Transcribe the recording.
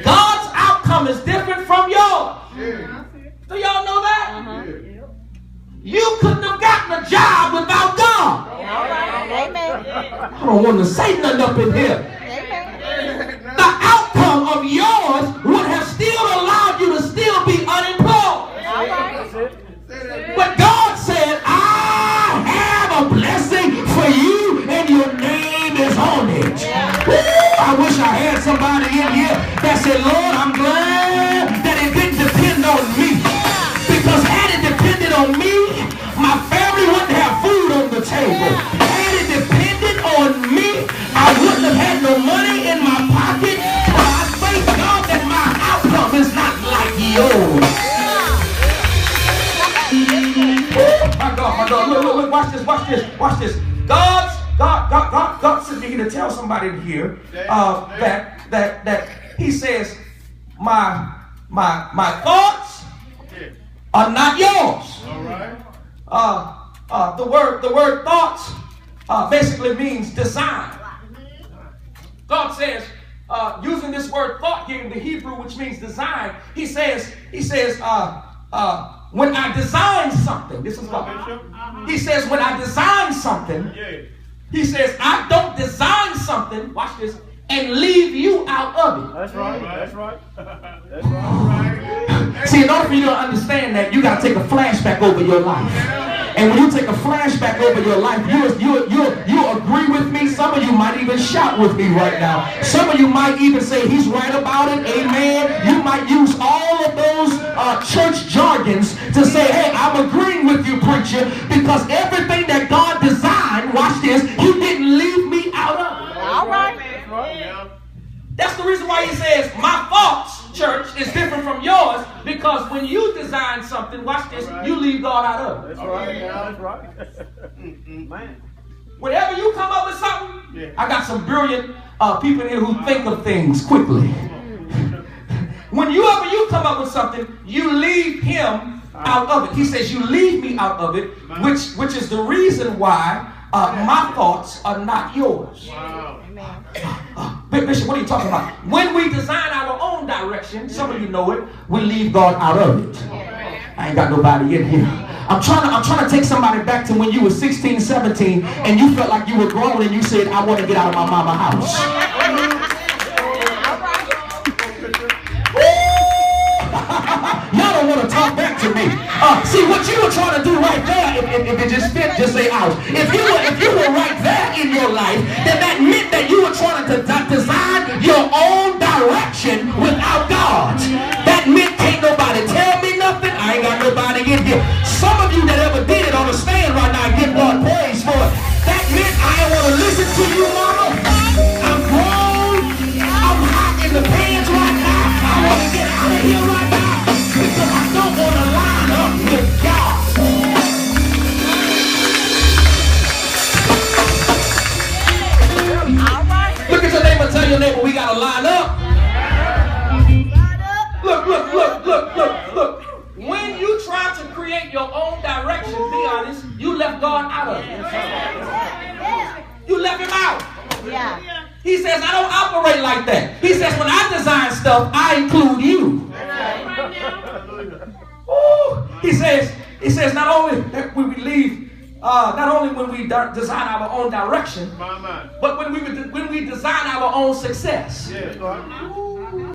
God's outcome is different from yours. Do y'all know that? You couldn't have gotten a job without God. Amen. I don't want to say nothing up in here. The outcome of yours would have still allowed you to still be unemployed. But God said, I have a blessing for you and your name is on it. I wish I had somebody in here that said, Lord, I'm glad that it didn't depend on me. Because had it depended on me, my family wouldn't have food on the table. Had it depended on me, I wouldn't have had no money in my pocket. But I thank God that my outcome is not like yours. My God, look, watch this. God sent me here to tell somebody here that he says, my thoughts are not yours. All right. The word thoughts basically means design. God says, using this word thought here in the Hebrew, which means design, he says, when I design something, this is God. He says, when I design something, he says, I don't design something, watch this, and leave you out of it. That's right. That's right. That's right. See, in order for you to understand that, you got to take a flashback over your life. And when you take a flashback over your life, you agree with me. Some of you might even shout with me right now. Some of you might even say he's right about it. Amen. You might use all of those church jargons to say, hey, I'm agreeing with you, preacher, because everything that God designed, watch this, he didn't leave me out of it. All right. That's the reason why he says, my thoughts, church, is different from yours, because when you design something, watch this, you leave God out of it. That's right. That's right. Man. Whenever you come up with something, I got some brilliant people in here who think of things quickly. Whenever you come up with something, you leave him out of it. He says, you leave me out of it, which is the reason why my thoughts are not yours. Wow. Bishop, what are you talking about? When we design our own direction, some of you know it, we leave God out of it. I ain't got nobody in here. I'm trying to take somebody back to when you were 16, 17, and you felt like you were grown and you said, I want to get out of my mama's house. Y'all don't want to talk back to me. See, what you were trying to do right there, if it just fit, just say out. If you were right there in your life, then that meant that you were trying to design your own direction without God. That meant can't nobody tell me nothing. I ain't got nobody in here. Some of you that ever did it on the stand right now, give God praise for it. That meant I ain't want to listen to you, mama. I'm grown. I'm hot in the pants right now. I want to get out of here right now. Because I don't want to line up with God. Look at your neighbor, tell your neighbor we got to line up. Look. When you try to create your own direction, be honest, you left God out of it. You left him out. Yeah. He says, I don't operate like that. He says, when I design stuff, I include you. Ooh. He says, not only that when we leave, not only when we design our own direction, but when we design our own success. Yeah.